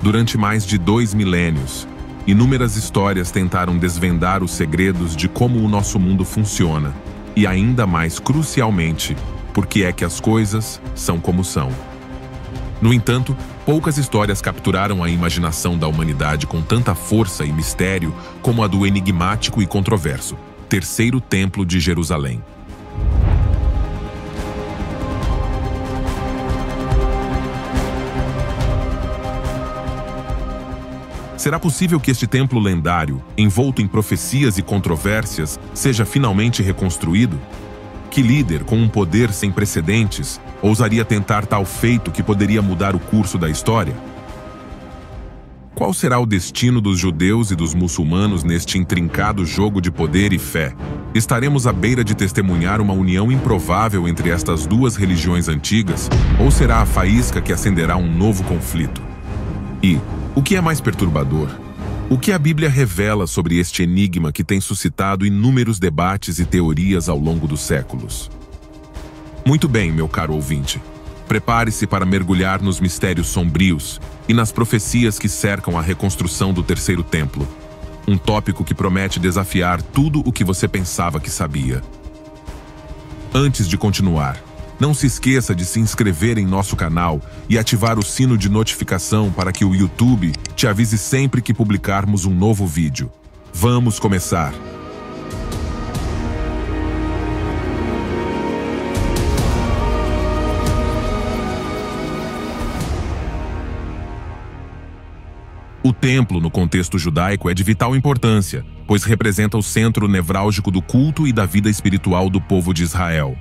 Durante mais de 2 milênios, inúmeras histórias tentaram desvendar os segredos de como o nosso mundo funciona e, ainda mais crucialmente, por que é que as coisas são como são. No entanto, poucas histórias capturaram a imaginação da humanidade com tanta força e mistério como a do enigmático e controverso Terceiro Templo de Jerusalém. Será possível que este templo lendário, envolto em profecias e controvérsias, seja finalmente reconstruído? Que líder com um poder sem precedentes ousaria tentar tal feito que poderia mudar o curso da história? Qual será o destino dos judeus e dos muçulmanos neste intrincado jogo de poder e fé? Estaremos à beira de testemunhar uma união improvável entre estas duas religiões antigas, ou será a faísca que acenderá um novo conflito? E, o que é mais perturbador? O que a Bíblia revela sobre este enigma que tem suscitado inúmeros debates e teorias ao longo dos séculos? Muito bem, meu caro ouvinte. Prepare-se para mergulhar nos mistérios sombrios e nas profecias que cercam a reconstrução do Terceiro Templo. Um tópico que promete desafiar tudo o que você pensava que sabia. Antes de continuar, não se esqueça de se inscrever em nosso canal e ativar o sino de notificação para que o YouTube te avise sempre que publicarmos um novo vídeo. Vamos começar! O templo, no contexto judaico, é de vital importância, pois representa o centro nevrálgico do culto e da vida espiritual do povo de Israel.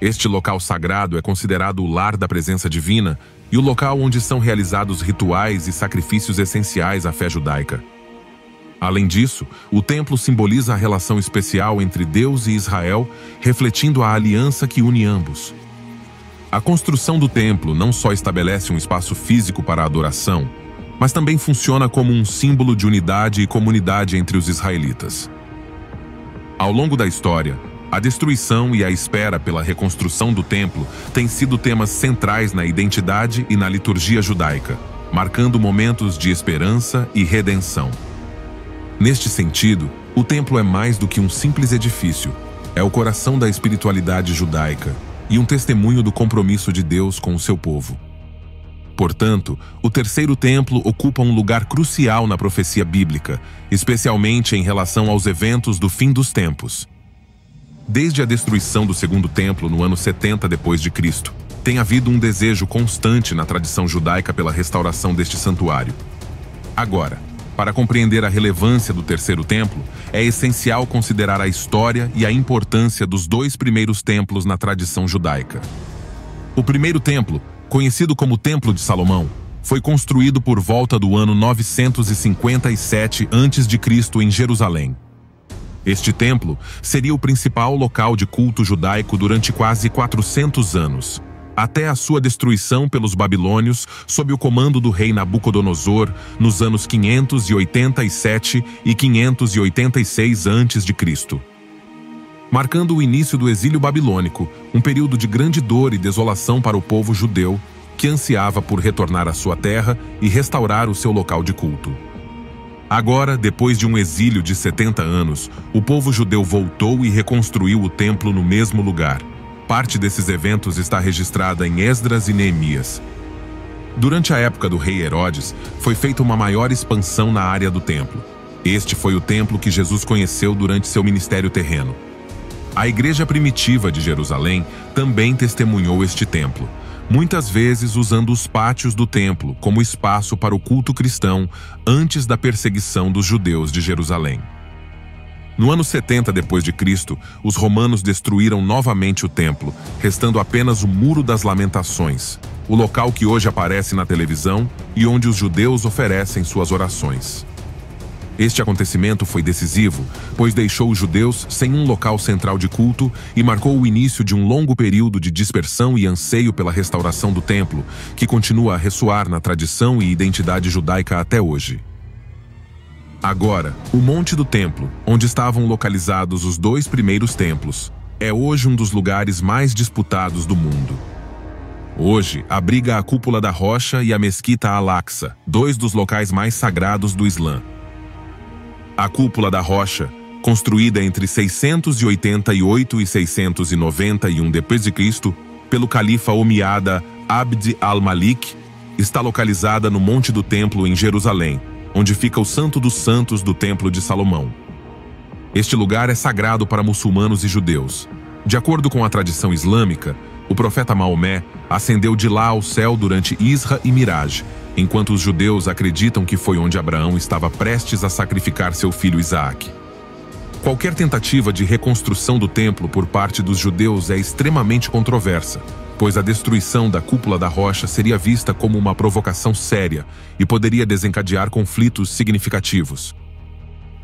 Este local sagrado é considerado o lar da presença divina e o local onde são realizados rituais e sacrifícios essenciais à fé judaica. Além disso, o templo simboliza a relação especial entre Deus e Israel, refletindo a aliança que une ambos. A construção do templo não só estabelece um espaço físico para a adoração, mas também funciona como um símbolo de unidade e comunidade entre os israelitas. Ao longo da história, a destruição e a espera pela reconstrução do templo têm sido temas centrais na identidade e na liturgia judaica, marcando momentos de esperança e redenção. Neste sentido, o templo é mais do que um simples edifício, é o coração da espiritualidade judaica e um testemunho do compromisso de Deus com o seu povo. Portanto, o Terceiro Templo ocupa um lugar crucial na profecia bíblica, especialmente em relação aos eventos do fim dos tempos. Desde a destruição do Segundo Templo no ano 70 d.C., tem havido um desejo constante na tradição judaica pela restauração deste santuário. Agora, para compreender a relevância do Terceiro Templo, é essencial considerar a história e a importância dos dois primeiros templos na tradição judaica. O primeiro templo, conhecido como Templo de Salomão, foi construído por volta do ano 957 a.C. em Jerusalém. Este templo seria o principal local de culto judaico durante quase 400 anos, até a sua destruição pelos babilônios sob o comando do rei Nabucodonosor nos anos 587 e 586 a.C., marcando o início do exílio babilônico, um período de grande dor e desolação para o povo judeu, que ansiava por retornar à sua terra e restaurar o seu local de culto. Agora, depois de um exílio de 70 anos, o povo judeu voltou e reconstruiu o templo no mesmo lugar. Parte desses eventos está registrada em Esdras e Neemias. Durante a época do rei Herodes, foi feita uma maior expansão na área do templo. Este foi o templo que Jesus conheceu durante seu ministério terreno. A igreja primitiva de Jerusalém também testemunhou este templo, muitas vezes usando os pátios do templo como espaço para o culto cristão antes da perseguição dos judeus de Jerusalém. No ano 70 d.C., os romanos destruíram novamente o templo, restando apenas o Muro das Lamentações, o local que hoje aparece na televisão e onde os judeus oferecem suas orações. Este acontecimento foi decisivo, pois deixou os judeus sem um local central de culto e marcou o início de um longo período de dispersão e anseio pela restauração do templo, que continua a ressoar na tradição e identidade judaica até hoje. Agora, o Monte do Templo, onde estavam localizados os dois primeiros templos, é hoje um dos lugares mais disputados do mundo. Hoje, abriga a Cúpula da Rocha e a Mesquita Al-Aqsa, dois dos locais mais sagrados do Islã. A Cúpula da Rocha, construída entre 688 e 691 d.C. pelo califa omíada Abd al-Malik, está localizada no Monte do Templo em Jerusalém, onde fica o Santo dos Santos do Templo de Salomão. Este lugar é sagrado para muçulmanos e judeus. De acordo com a tradição islâmica, o profeta Maomé ascendeu de lá ao céu durante Isra e Miraj, enquanto os judeus acreditam que foi onde Abraão estava prestes a sacrificar seu filho Isaac. Qualquer tentativa de reconstrução do templo por parte dos judeus é extremamente controversa, pois a destruição da Cúpula da Rocha seria vista como uma provocação séria e poderia desencadear conflitos significativos.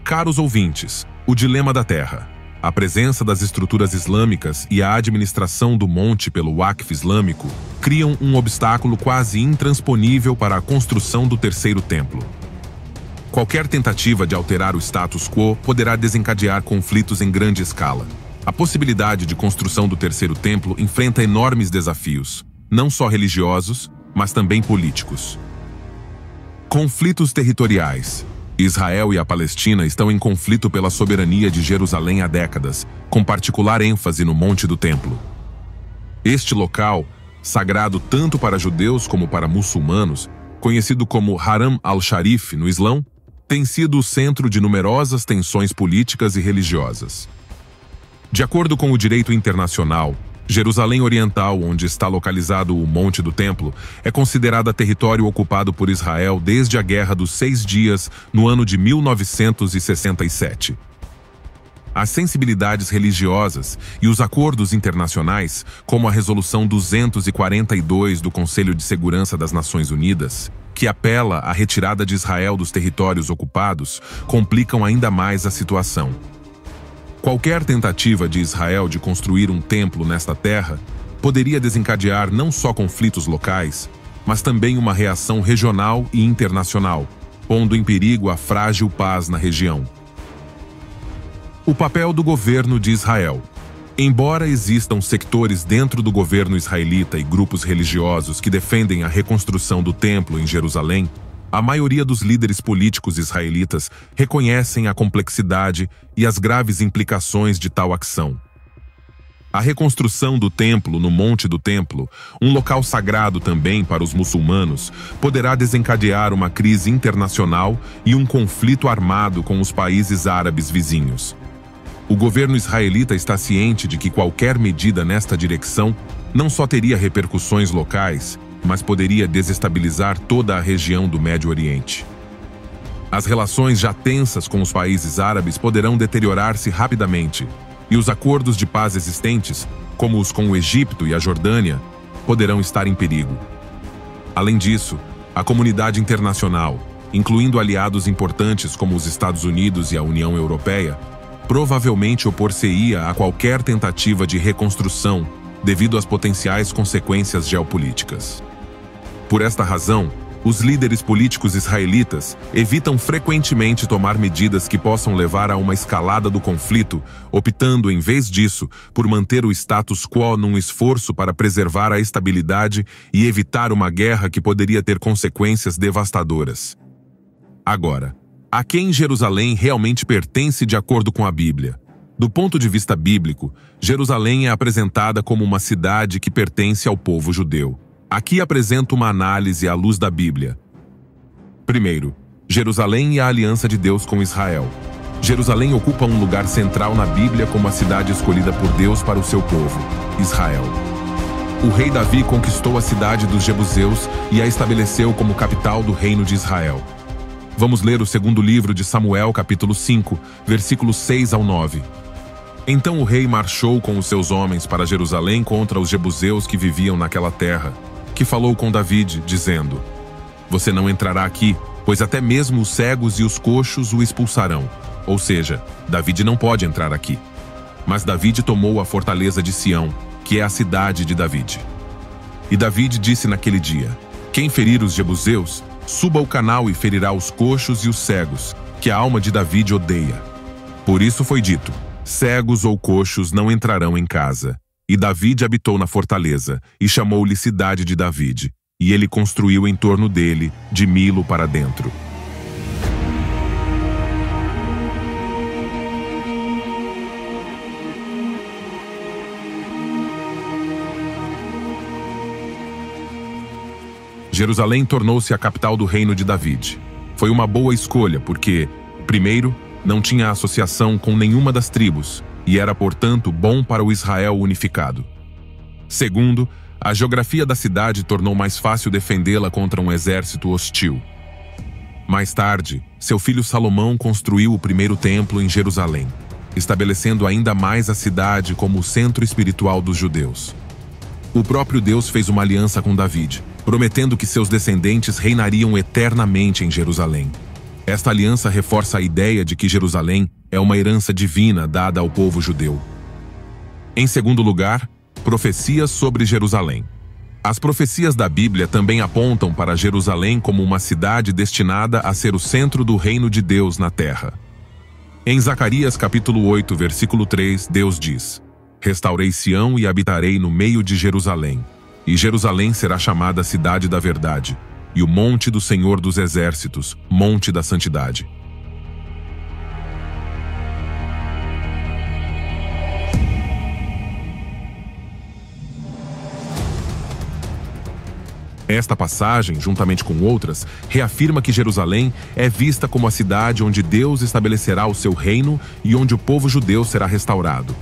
Caros ouvintes, o dilema da Terra. A presença das estruturas islâmicas e a administração do monte pelo Waqf islâmico criam um obstáculo quase intransponível para a construção do terceiro templo. Qualquer tentativa de alterar o status quo poderá desencadear conflitos em grande escala. A possibilidade de construção do terceiro templo enfrenta enormes desafios, não só religiosos, mas também políticos. Conflitos territoriais. Israel e a Palestina estão em conflito pela soberania de Jerusalém há décadas, com particular ênfase no Monte do Templo. Este local, sagrado tanto para judeus como para muçulmanos, conhecido como Haram al-Sharif no Islão, tem sido o centro de numerosas tensões políticas e religiosas. De acordo com o direito internacional, Jerusalém Oriental, onde está localizado o Monte do Templo, é considerada território ocupado por Israel desde a Guerra dos 6 Dias, no ano de 1967. As sensibilidades religiosas e os acordos internacionais, como a Resolução 242 do Conselho de Segurança das Nações Unidas, que apela à retirada de Israel dos territórios ocupados, complicam ainda mais a situação. Qualquer tentativa de Israel de construir um templo nesta terra poderia desencadear não só conflitos locais, mas também uma reação regional e internacional, pondo em perigo a frágil paz na região. O papel do governo de Israel. Embora existam sectores dentro do governo israelita e grupos religiosos que defendem a reconstrução do templo em Jerusalém, a maioria dos líderes políticos israelitas reconhecem a complexidade e as graves implicações de tal ação. A reconstrução do templo no Monte do Templo, um local sagrado também para os muçulmanos, poderá desencadear uma crise internacional e um conflito armado com os países árabes vizinhos. O governo israelita está ciente de que qualquer medida nesta direção não só teria repercussões locais, mas poderia desestabilizar toda a região do Médio Oriente. As relações já tensas com os países árabes poderão deteriorar-se rapidamente, e os acordos de paz existentes, como os com o Egito e a Jordânia, poderão estar em perigo. Além disso, a comunidade internacional, incluindo aliados importantes como os Estados Unidos e a União Europeia, provavelmente opor-se-ia a qualquer tentativa de reconstrução devido às potenciais consequências geopolíticas. Por esta razão, os líderes políticos israelitas evitam frequentemente tomar medidas que possam levar a uma escalada do conflito, optando, em vez disso, por manter o status quo num esforço para preservar a estabilidade e evitar uma guerra que poderia ter consequências devastadoras. Agora, a quem Jerusalém realmente pertence de acordo com a Bíblia? Do ponto de vista bíblico, Jerusalém é apresentada como uma cidade que pertence ao povo judeu. Aqui apresento uma análise à luz da Bíblia. Primeiro, Jerusalém e a aliança de Deus com Israel. Jerusalém ocupa um lugar central na Bíblia como a cidade escolhida por Deus para o seu povo, Israel. O rei Davi conquistou a cidade dos jebuseus e a estabeleceu como capital do reino de Israel. Vamos ler o segundo livro de Samuel, capítulo 5, versículos 6 ao 9. Então o rei marchou com os seus homens para Jerusalém contra os jebuseus que viviam naquela terra, que falou com David, dizendo: Você não entrará aqui, pois até mesmo os cegos e os coxos o expulsarão. Ou seja, David não pode entrar aqui. Mas David tomou a fortaleza de Sião, que é a cidade de David. E David disse naquele dia: Quem ferir os jebuseus, suba o canal e ferirá os coxos e os cegos, que a alma de David odeia. Por isso foi dito: Cegos ou coxos não entrarão em casa. E Davide habitou na fortaleza, e chamou-lhe Cidade de Davide, e ele construiu em torno dele, de Milo para dentro. Jerusalém tornou-se a capital do reino de Davide. Foi uma boa escolha porque, primeiro, não tinha associação com nenhuma das tribos e era, portanto, bom para o Israel unificado. Segundo, a geografia da cidade tornou mais fácil defendê-la contra um exército hostil. Mais tarde, seu filho Salomão construiu o primeiro templo em Jerusalém, estabelecendo ainda mais a cidade como o centro espiritual dos judeus. O próprio Deus fez uma aliança com Davide, prometendo que seus descendentes reinariam eternamente em Jerusalém. Esta aliança reforça a ideia de que Jerusalém é uma herança divina dada ao povo judeu. Em segundo lugar, profecias sobre Jerusalém. As profecias da Bíblia também apontam para Jerusalém como uma cidade destinada a ser o centro do reino de Deus na terra. Em Zacarias capítulo 8, versículo 3, Deus diz: Restaurei Sião e habitarei no meio de Jerusalém. E Jerusalém será chamada Cidade da Verdade, e o monte do Senhor dos Exércitos, monte da Santidade. Esta passagem, juntamente com outras, reafirma que Jerusalém é vista como a cidade onde Deus estabelecerá o seu reino e onde o povo judeu será restaurado.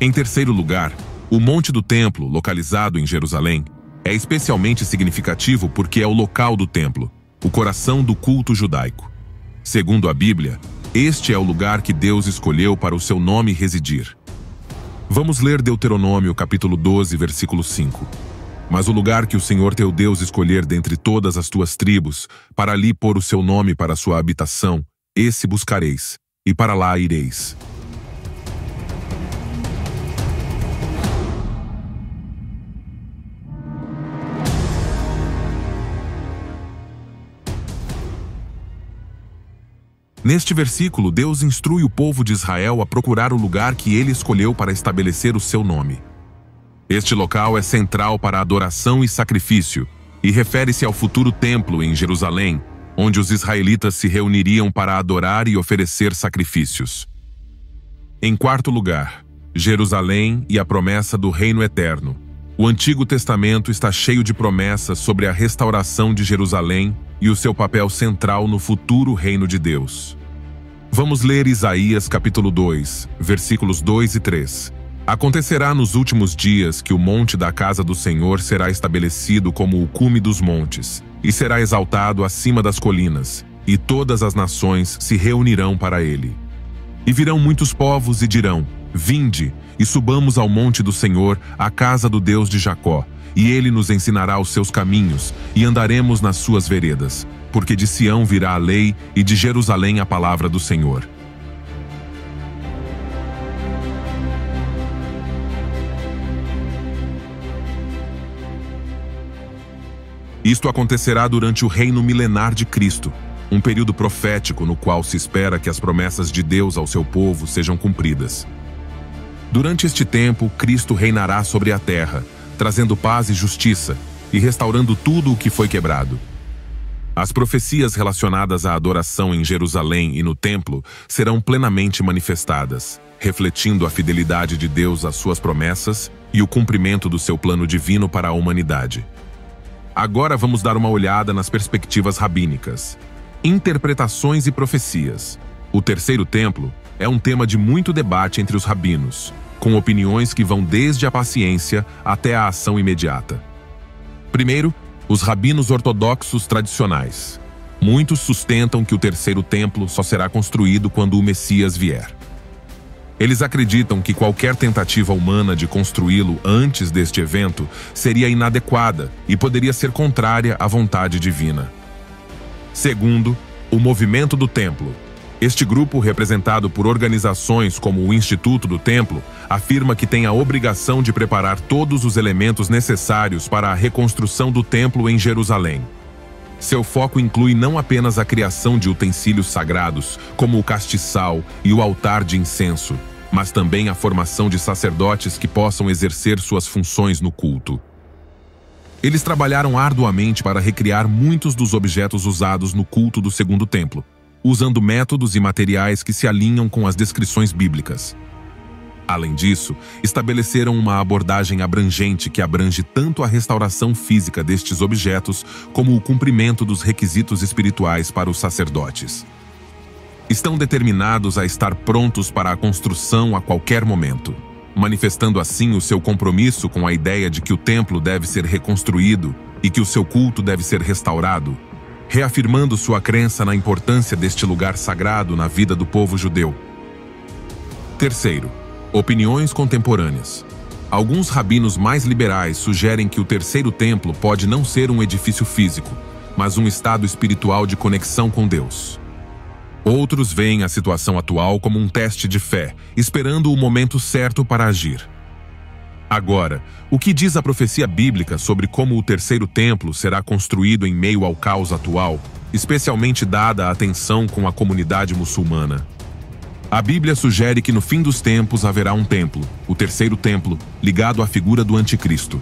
Em terceiro lugar, o Monte do Templo, localizado em Jerusalém, é especialmente significativo porque é o local do templo, o coração do culto judaico. Segundo a Bíblia, este é o lugar que Deus escolheu para o seu nome residir. Vamos ler Deuteronômio capítulo 12, versículo 5. Mas o lugar que o Senhor teu Deus escolher dentre todas as tuas tribos, para ali pôr o seu nome para a sua habitação, esse buscareis, e para lá ireis. Neste versículo, Deus instrui o povo de Israel a procurar o lugar que ele escolheu para estabelecer o seu nome. Este local é central para adoração e sacrifício, e refere-se ao futuro templo em Jerusalém, onde os israelitas se reuniriam para adorar e oferecer sacrifícios. Em quarto lugar, Jerusalém e a promessa do reino eterno. O Antigo Testamento está cheio de promessas sobre a restauração de Jerusalém e o seu papel central no futuro reino de Deus. Vamos ler Isaías capítulo 2, versículos 2 e 3. Acontecerá nos últimos dias que o monte da casa do Senhor será estabelecido como o cume dos montes, e será exaltado acima das colinas, e todas as nações se reunirão para ele. E virão muitos povos e dirão: Vinde, e subamos ao monte do Senhor, à casa do Deus de Jacó, e ele nos ensinará os seus caminhos, e andaremos nas suas veredas, porque de Sião virá a lei, e de Jerusalém a palavra do Senhor. Isto acontecerá durante o reino milenar de Cristo, um período profético no qual se espera que as promessas de Deus ao seu povo sejam cumpridas. Durante este tempo, Cristo reinará sobre a terra, trazendo paz e justiça, e restaurando tudo o que foi quebrado. As profecias relacionadas à adoração em Jerusalém e no templo serão plenamente manifestadas, refletindo a fidelidade de Deus às suas promessas e o cumprimento do seu plano divino para a humanidade. Agora vamos dar uma olhada nas perspectivas rabínicas. Interpretações e profecias. O terceiro templo é um tema de muito debate entre os rabinos, com opiniões que vão desde a paciência até a ação imediata. Primeiro, os rabinos ortodoxos tradicionais. Muitos sustentam que o terceiro templo só será construído quando o Messias vier. Eles acreditam que qualquer tentativa humana de construí-lo antes deste evento seria inadequada e poderia ser contrária à vontade divina. Segundo, o movimento do templo. Este grupo, representado por organizações como o Instituto do Templo, afirma que tem a obrigação de preparar todos os elementos necessários para a reconstrução do templo em Jerusalém. Seu foco inclui não apenas a criação de utensílios sagrados, como o castiçal e o altar de incenso, mas também a formação de sacerdotes que possam exercer suas funções no culto. Eles trabalharam arduamente para recriar muitos dos objetos usados no culto do Segundo Templo, usando métodos e materiais que se alinham com as descrições bíblicas. Além disso, estabeleceram uma abordagem abrangente que abrange tanto a restauração física destes objetos como o cumprimento dos requisitos espirituais para os sacerdotes. Estão determinados a estar prontos para a construção a qualquer momento, manifestando assim o seu compromisso com a ideia de que o templo deve ser reconstruído e que o seu culto deve ser restaurado, reafirmando sua crença na importância deste lugar sagrado na vida do povo judeu. Terceiro, opiniões contemporâneas. Alguns rabinos mais liberais sugerem que o terceiro templo pode não ser um edifício físico, mas um estado espiritual de conexão com Deus. Outros veem a situação atual como um teste de fé, esperando o momento certo para agir. Agora, o que diz a profecia bíblica sobre como o terceiro templo será construído em meio ao caos atual, especialmente dada a tensão com a comunidade muçulmana? A Bíblia sugere que no fim dos tempos haverá um templo, o terceiro templo, ligado à figura do Anticristo.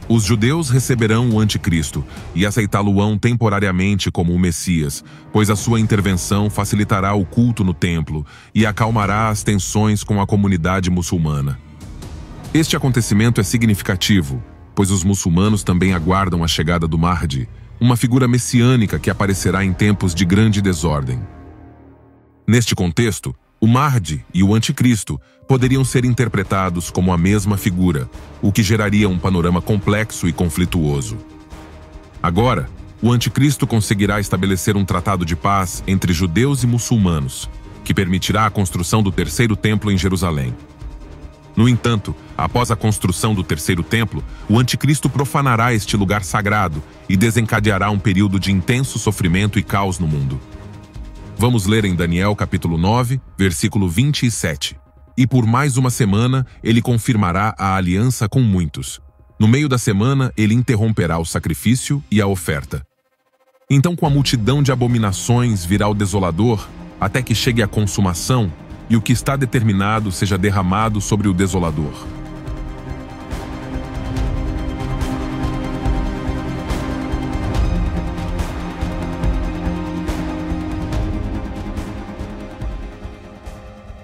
Os judeus receberão o Anticristo e aceitá-lo-ão temporariamente como o Messias, pois a sua intervenção facilitará o culto no templo e acalmará as tensões com a comunidade muçulmana. Este acontecimento é significativo, pois os muçulmanos também aguardam a chegada do Mahdi, uma figura messiânica que aparecerá em tempos de grande desordem. Neste contexto, o Mahdi e o Anticristo poderiam ser interpretados como a mesma figura, o que geraria um panorama complexo e conflituoso. Agora, o Anticristo conseguirá estabelecer um tratado de paz entre judeus e muçulmanos, que permitirá a construção do terceiro templo em Jerusalém. No entanto, após a construção do terceiro templo, o Anticristo profanará este lugar sagrado e desencadeará um período de intenso sofrimento e caos no mundo. Vamos ler em Daniel capítulo 9, versículo 27. E por mais uma semana ele confirmará a aliança com muitos. No meio da semana ele interromperá o sacrifício e a oferta. Então com a multidão de abominações virá o desolador, até que chegue a consumação, e o que está determinado seja derramado sobre o desolador.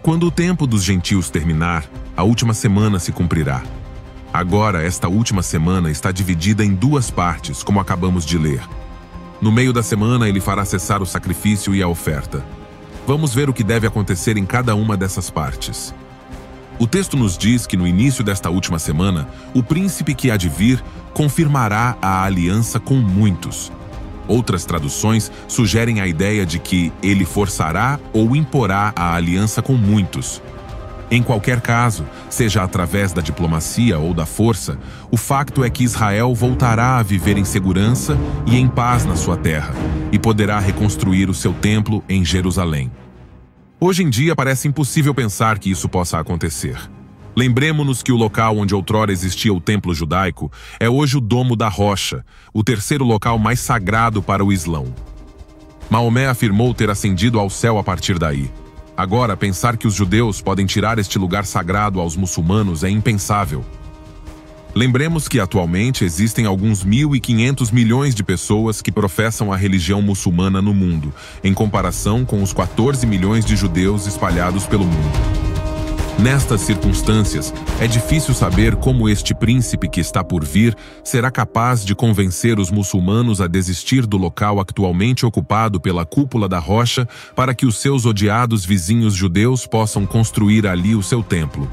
Quando o tempo dos gentios terminar, a última semana se cumprirá. Agora, esta última semana está dividida em duas partes, como acabamos de ler. No meio da semana, ele fará cessar o sacrifício e a oferta. Vamos ver o que deve acontecer em cada uma dessas partes. O texto nos diz que no início desta última semana, o príncipe que há de vir confirmará a aliança com muitos. Outras traduções sugerem a ideia de que ele forçará ou imporá a aliança com muitos. Em qualquer caso, seja através da diplomacia ou da força, o facto é que Israel voltará a viver em segurança e em paz na sua terra, e poderá reconstruir o seu templo em Jerusalém. Hoje em dia parece impossível pensar que isso possa acontecer. Lembremos-nos que o local onde outrora existia o templo judaico é hoje o Domo da Rocha, o terceiro local mais sagrado para o Islão. Maomé afirmou ter ascendido ao céu a partir daí. Agora, pensar que os judeus podem tirar este lugar sagrado aos muçulmanos é impensável. Lembremos que atualmente existem alguns 1.500 milhões de pessoas que professam a religião muçulmana no mundo, em comparação com os 14 milhões de judeus espalhados pelo mundo. Nestas circunstâncias, é difícil saber como este príncipe que está por vir será capaz de convencer os muçulmanos a desistir do local atualmente ocupado pela cúpula da rocha para que os seus odiados vizinhos judeus possam construir ali o seu templo.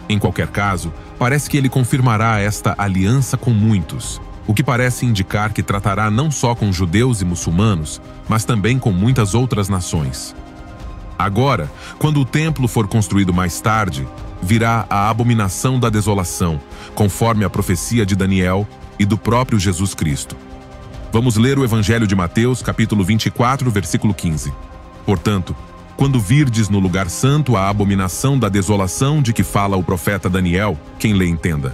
Em qualquer caso, parece que ele confirmará esta aliança com muitos, o que parece indicar que tratará não só com judeus e muçulmanos, mas também com muitas outras nações. Agora, quando o templo for construído mais tarde, virá a abominação da desolação, conforme a profecia de Daniel e do próprio Jesus Cristo. Vamos ler o Evangelho de Mateus, capítulo 24, versículo 15. Portanto, quando virdes no lugar santo a abominação da desolação de que fala o profeta Daniel, quem lê entenda.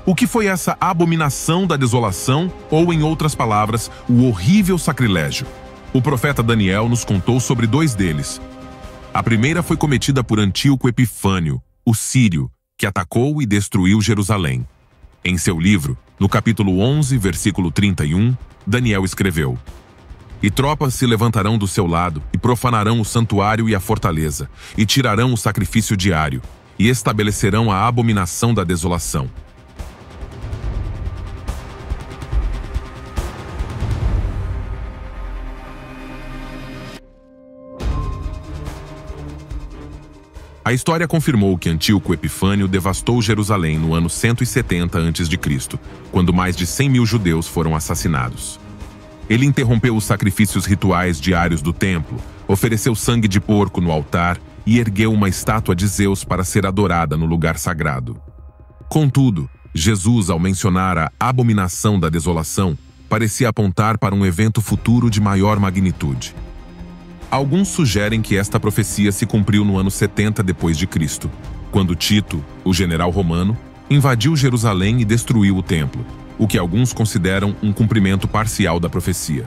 O que foi essa abominação da desolação, ou, em outras palavras, o horrível sacrilégio? O profeta Daniel nos contou sobre 2 deles. A primeira foi cometida por Antíoco Epifânio, o sírio, que atacou e destruiu Jerusalém. Em seu livro, no capítulo 11, versículo 31, Daniel escreveu: "E tropas se levantarão do seu lado, e profanarão o santuário e a fortaleza, e tirarão o sacrifício diário, e estabelecerão a abominação da desolação." A história confirmou que Antíoco Epifânio devastou Jerusalém no ano 170 a.C., quando mais de 100 mil judeus foram assassinados. Ele interrompeu os sacrifícios rituais diários do templo, ofereceu sangue de porco no altar e ergueu uma estátua de Zeus para ser adorada no lugar sagrado. Contudo, Jesus, ao mencionar a abominação da desolação, parecia apontar para um evento futuro de maior magnitude. Alguns sugerem que esta profecia se cumpriu no ano 70 d.C., quando Tito, o general romano, invadiu Jerusalém e destruiu o templo, o que alguns consideram um cumprimento parcial da profecia.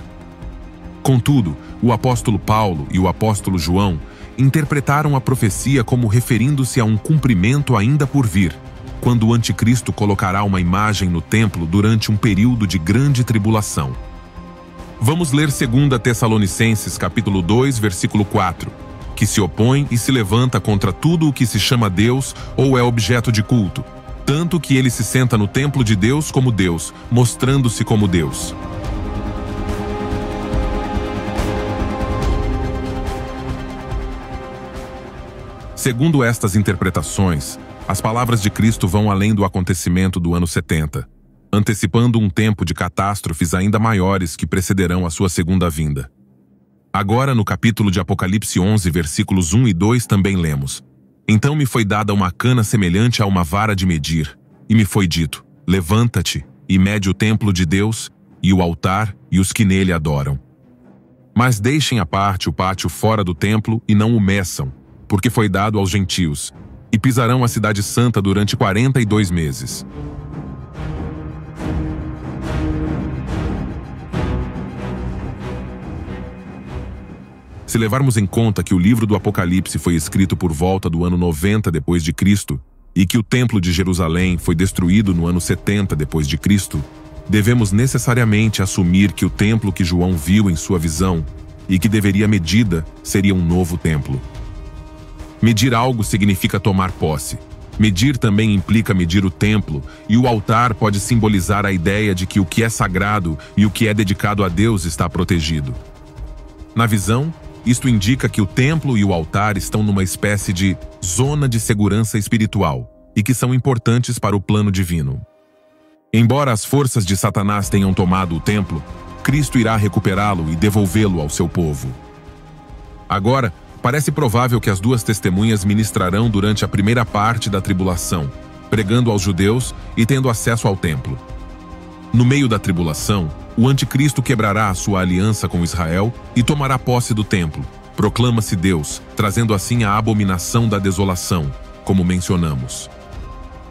Contudo, o apóstolo Paulo e o apóstolo João interpretaram a profecia como referindo-se a um cumprimento ainda por vir, quando o anticristo colocará uma imagem no templo durante um período de grande tribulação. Vamos ler 2 Tessalonicenses capítulo 2, versículo 4, que se opõe e se levanta contra tudo o que se chama Deus ou é objeto de culto, tanto que ele se senta no templo de Deus como Deus, mostrando-se como Deus. Segundo estas interpretações, as palavras de Cristo vão além do acontecimento do ano 70, antecipando um tempo de catástrofes ainda maiores que precederão a sua segunda vinda. Agora, no capítulo de Apocalipse 11, versículos 1 e 2, também lemos: "Então me foi dada uma cana semelhante a uma vara de medir, e me foi dito: levanta-te e mede o templo de Deus, e o altar, e os que nele adoram. Mas deixem à parte o pátio fora do templo e não o meçam, porque foi dado aos gentios, e pisarão a cidade santa durante 42 meses. Se levarmos em conta que o livro do Apocalipse foi escrito por volta do ano 90 d.C. e que o templo de Jerusalém foi destruído no ano 70 d.C., devemos necessariamente assumir que o templo que João viu em sua visão e que deveria medida seria um novo templo. Medir algo significa tomar posse. Medir também implica medir o templo, e o altar pode simbolizar a ideia de que o que é sagrado e o que é dedicado a Deus está protegido. Na visão, isto indica que o templo e o altar estão numa espécie de zona de segurança espiritual e que são importantes para o plano divino. Embora as forças de Satanás tenham tomado o templo, Cristo irá recuperá-lo e devolvê-lo ao seu povo. Agora, parece provável que as duas testemunhas ministrarão durante a primeira parte da tribulação, pregando aos judeus e tendo acesso ao templo. No meio da tribulação, o anticristo quebrará a sua aliança com Israel e tomará posse do templo. Proclama-se Deus, trazendo assim a abominação da desolação, como mencionamos.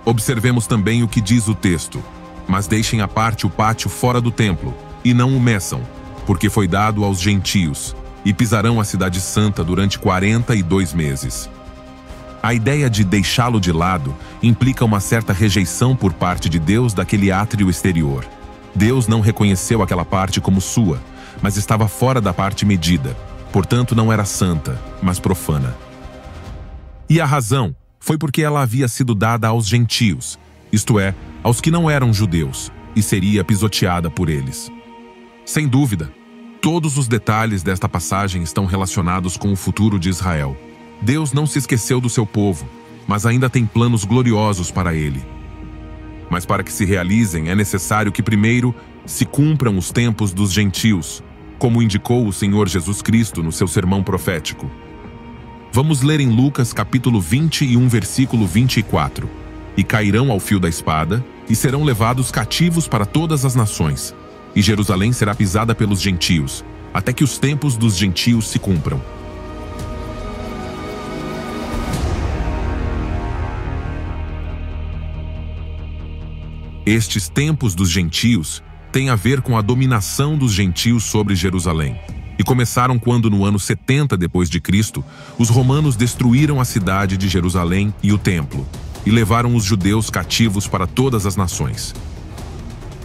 Observemos também o que diz o texto: "Mas deixem à parte o pátio fora do templo, e não o meçam, porque foi dado aos gentios, e pisarão a cidade santa durante 42 meses. A ideia de deixá-lo de lado implica uma certa rejeição por parte de Deus daquele átrio exterior. Deus não reconheceu aquela parte como sua, mas estava fora da parte medida, portanto não era santa, mas profana. E a razão foi porque ela havia sido dada aos gentios, isto é, aos que não eram judeus, e seria pisoteada por eles. Sem dúvida, todos os detalhes desta passagem estão relacionados com o futuro de Israel. Deus não se esqueceu do seu povo, mas ainda tem planos gloriosos para ele. Mas para que se realizem, é necessário que primeiro se cumpram os tempos dos gentios, como indicou o Senhor Jesus Cristo no seu sermão profético. Vamos ler em Lucas capítulo 21, versículo 24. "E cairão ao fio da espada, e serão levados cativos para todas as nações, e Jerusalém será pisada pelos gentios, até que os tempos dos gentios se cumpram." Estes tempos dos gentios têm a ver com a dominação dos gentios sobre Jerusalém. E começaram quando, no ano 70 depois de Cristo, os romanos destruíram a cidade de Jerusalém e o templo, e levaram os judeus cativos para todas as nações.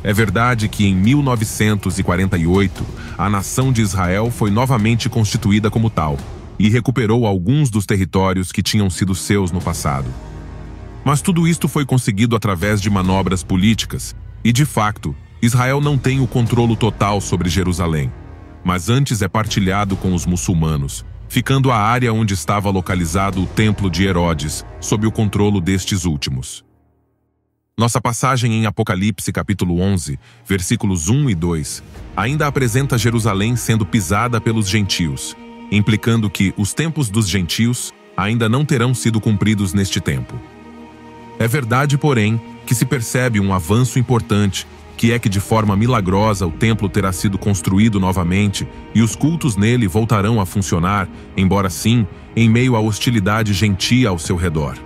É verdade que em 1948, a nação de Israel foi novamente constituída como tal, e recuperou alguns dos territórios que tinham sido seus no passado. Mas tudo isto foi conseguido através de manobras políticas, e de facto, Israel não tem o controle total sobre Jerusalém, mas antes é partilhado com os muçulmanos, ficando a área onde estava localizado o templo de Herodes, sob o controle destes últimos. Nossa passagem em Apocalipse capítulo 11, versículos 1 e 2, ainda apresenta Jerusalém sendo pisada pelos gentios, implicando que os tempos dos gentios ainda não terão sido cumpridos neste tempo. É verdade, porém, que se percebe um avanço importante, que é que de forma milagrosa o templo terá sido construído novamente e os cultos nele voltarão a funcionar, embora sim, em meio à hostilidade gentia ao seu redor.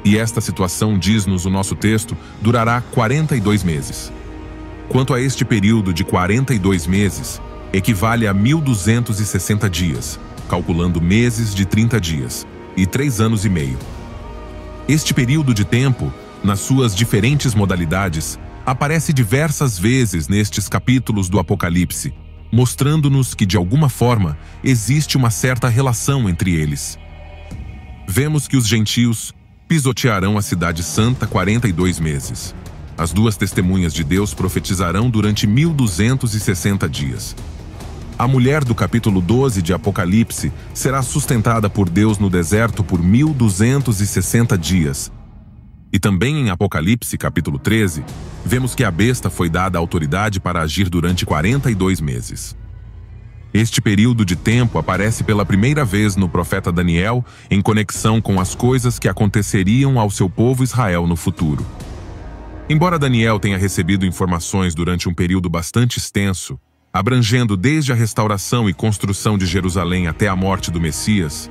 E esta situação, diz-nos o nosso texto, durará 42 meses. Quanto a este período de 42 meses, equivale a 1.260 dias, calculando meses de 30 dias, e 3 anos e meio. Este período de tempo, nas suas diferentes modalidades, aparece diversas vezes nestes capítulos do Apocalipse, mostrando-nos que, de alguma forma, existe uma certa relação entre eles. Vemos que os gentios pisotearão a cidade santa 42 meses. As duas testemunhas de Deus profetizarão durante 1.260 dias. A mulher do capítulo 12 de Apocalipse será sustentada por Deus no deserto por 1.260 dias. E também em Apocalipse, capítulo 13, vemos que a besta foi dada autoridade para agir durante 42 meses. Este período de tempo aparece pela primeira vez no profeta Daniel em conexão com as coisas que aconteceriam ao seu povo Israel no futuro. Embora Daniel tenha recebido informações durante um período bastante extenso, abrangendo desde a restauração e construção de Jerusalém até a morte do Messias,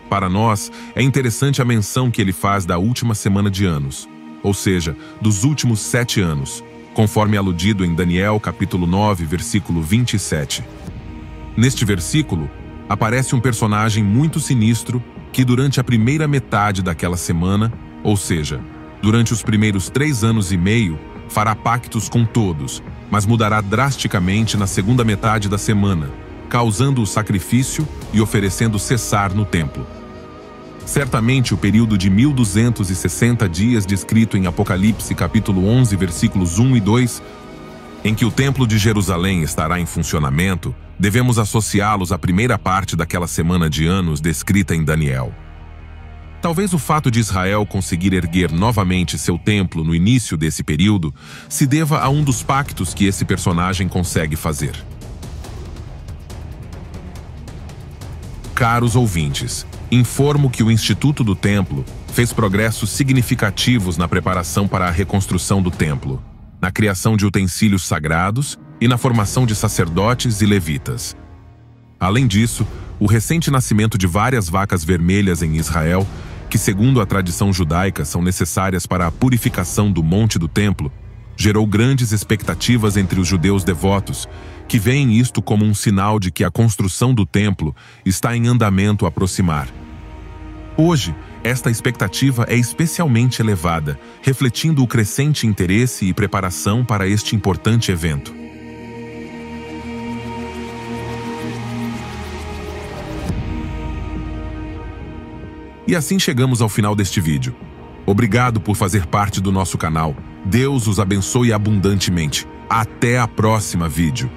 para nós, é interessante a menção que ele faz da última semana de anos, ou seja, dos últimos 7 anos, conforme aludido em Daniel capítulo 9, versículo 27. Neste versículo, aparece um personagem muito sinistro que durante a primeira metade daquela semana, ou seja, durante os primeiros 3 anos e meio, fará pactos com todos, mas mudará drasticamente na segunda metade da semana, causando o sacrifício e oferecendo cessar no templo. Certamente o período de 1.260 dias descrito em Apocalipse capítulo 11, versículos 1 e 2, em que o templo de Jerusalém estará em funcionamento, devemos associá-los à primeira parte daquela semana de anos descrita em Daniel. Talvez o fato de Israel conseguir erguer novamente seu templo no início desse período se deva a um dos pactos que esse personagem consegue fazer. Caros ouvintes, informo que o Instituto do Templo fez progressos significativos na preparação para a reconstrução do templo, na criação de utensílios sagrados e na formação de sacerdotes e levitas. Além disso, o recente nascimento de várias vacas vermelhas em Israel, que segundo a tradição judaica são necessárias para a purificação do monte do templo, gerou grandes expectativas entre os judeus devotos, que veem isto como um sinal de que a construção do templo está em andamento a aproximar. Hoje, esta expectativa é especialmente elevada, refletindo o crescente interesse e preparação para este importante evento. E assim chegamos ao final deste vídeo. Obrigado por fazer parte do nosso canal. Deus os abençoe abundantemente. Até a próxima vídeo.